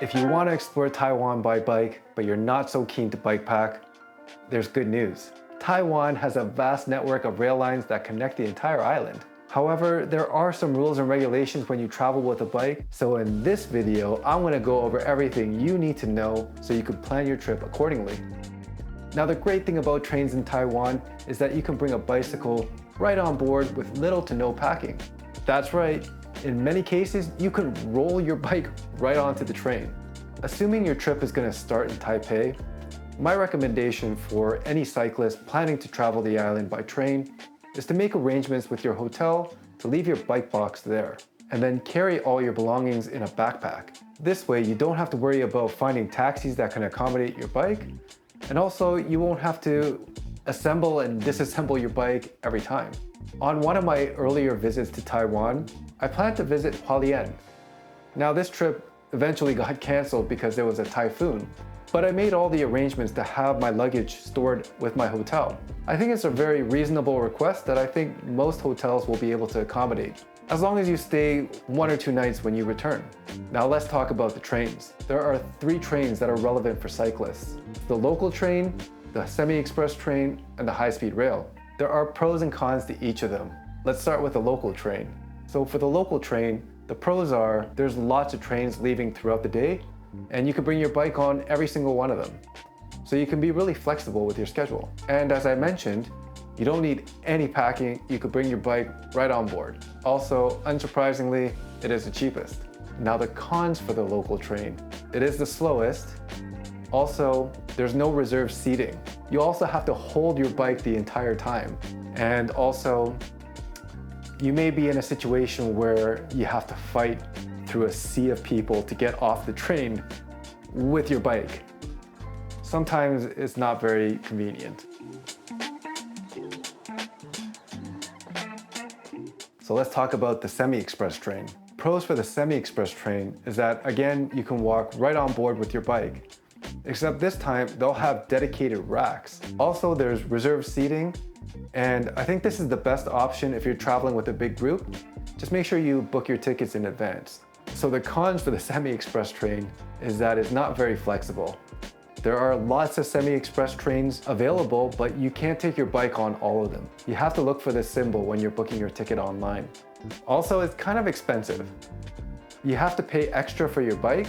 If you want to explore Taiwan by bike, but you're not so keen to bike pack, there's good news. Taiwan has a vast network of rail lines that connect the entire island. However, there are some rules and regulations when you travel with a bike, so in this video, I'm going to go over everything you need to know so you can plan your trip accordingly. Now, the great thing about trains in Taiwan is that you can bring a bicycle right on board with little to no packing. That's right, in many cases, you can roll your bike right onto the train. Assuming your trip is going to start in Taipei, my recommendation for any cyclist planning to travel the island by train is to make arrangements with your hotel to leave your bike box there, and then carry all your belongings in a backpack. This way, you don't have to worry about finding taxis that can accommodate your bike, and also you won't have to assemble and disassemble your bike every time. On one of my earlier visits to Taiwan, I planned to visit Hualien. Now, this trip eventually got canceled because there was a typhoon, but I made all the arrangements to have my luggage stored with my hotel. I think it's a very reasonable request that I think most hotels will be able to accommodate, as long as you stay 1 or 2 nights when you return. Now let's talk about the trains. There are 3 trains that are relevant for cyclists: the local train, the Semiexpress train, and the high-speed rail. There are pros and cons to each of them. Let's start with the local train. So for the local train, the pros are there's lots of trains leaving throughout the day, and you can bring your bike on every single one of them. So you can be really flexible with your schedule. And as I mentioned, you don't need any packing. You could bring your bike right on board. Also, unsurprisingly, it is the cheapest. Now the cons for the local train. It is the slowest. Also, there's no reserved seating. You also have to hold your bike the entire time. And also, you may be in a situation where you have to fight through a sea of people to get off the train with your bike. Sometimes it's not very convenient. So let's talk about the Semi-Express train. Pros for the Semi-Express train is that, again, you can walk right on board with your bike. Except this time, they'll have dedicated racks. Also, there's reserved seating, and I think this is the best option if you're traveling with a big group. Just make sure you book your tickets in advance. So the cons for the Semi-Express train is that it's not very flexible. There are lots of Semi-Express trains available, but you can't take your bike on all of them. You have to look for this symbol when you're booking your ticket online. Also, it's kind of expensive. You have to pay extra for your bike,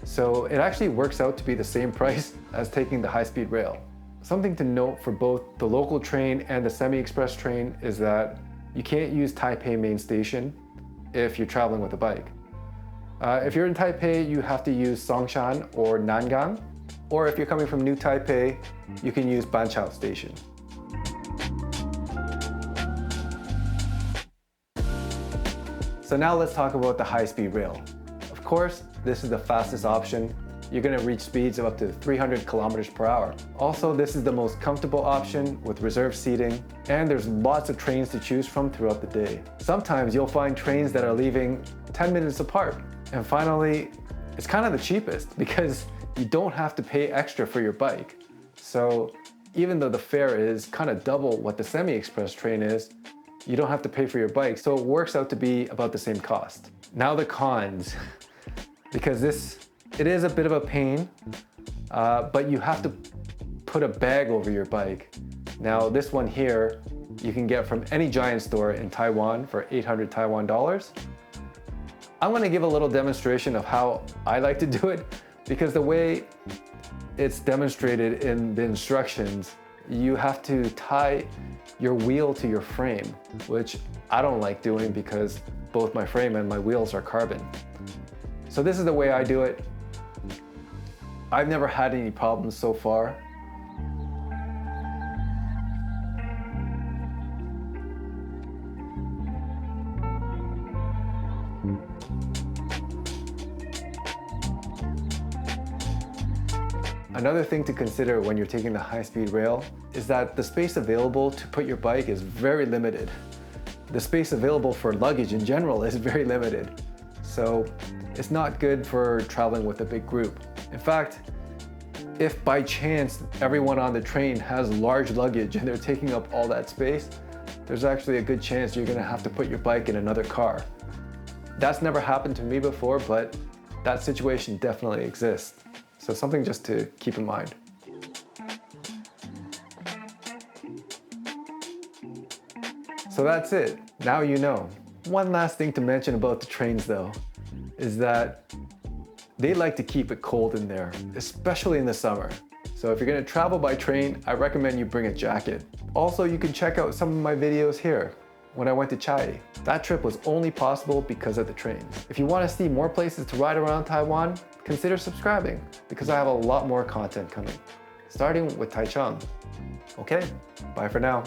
so it actually works out to be the same price as taking the high-speed rail. Something to note for both the local train and the Semi-Express train is that you can't use Taipei main station if you're traveling with a bike. If you're in Taipei, you have to use Songshan or Nangang, or if you're coming from New Taipei, you can use Banqiao Station. So now let's talk about the high-speed rail. Of course, this is the fastest option. You're going to reach speeds of up to 300 kilometers per hour. Also, this is the most comfortable option with reserved seating, and there's lots of trains to choose from throughout the day. Sometimes you'll find trains that are leaving 10 minutes apart. And finally, it's kind of the cheapest because you don't have to pay extra for your bike. So even though the fare is kind of double what the Semi-Express train is, you don't have to pay for your bike. So it works out to be about the same cost. Now the cons, because it is a bit of a pain, but you have to put a bag over your bike. Now this one here, you can get from any giant store in Taiwan for 800 Taiwan dollars. I'm gonna give a little demonstration of how I like to do it, because the way it's demonstrated in the instructions, you have to tie your wheel to your frame, which I don't like doing because both my frame and my wheels are carbon. So this is the way I do it. I've never had any problems so far. Another thing to consider when you're taking the high-speed rail is that the space available to put your bike is very limited. The space available for luggage in general is very limited. So it's not good for traveling with a big group. In fact, if by chance everyone on the train has large luggage and they're taking up all that space, there's actually a good chance you're gonna have to put your bike in another car. That's never happened to me before, but that situation definitely exists. So something just to keep in mind. So that's it. Now you know. One last thing to mention about the trains though, is that they like to keep it cold in there, especially in the summer. So if you're gonna travel by train, I recommend you bring a jacket. Also, you can check out some of my videos here when I went to Chiayi. That trip was only possible because of the train. If you wanna see more places to ride around Taiwan, consider subscribing because I have a lot more content coming, starting with Taichung. Okay, bye for now.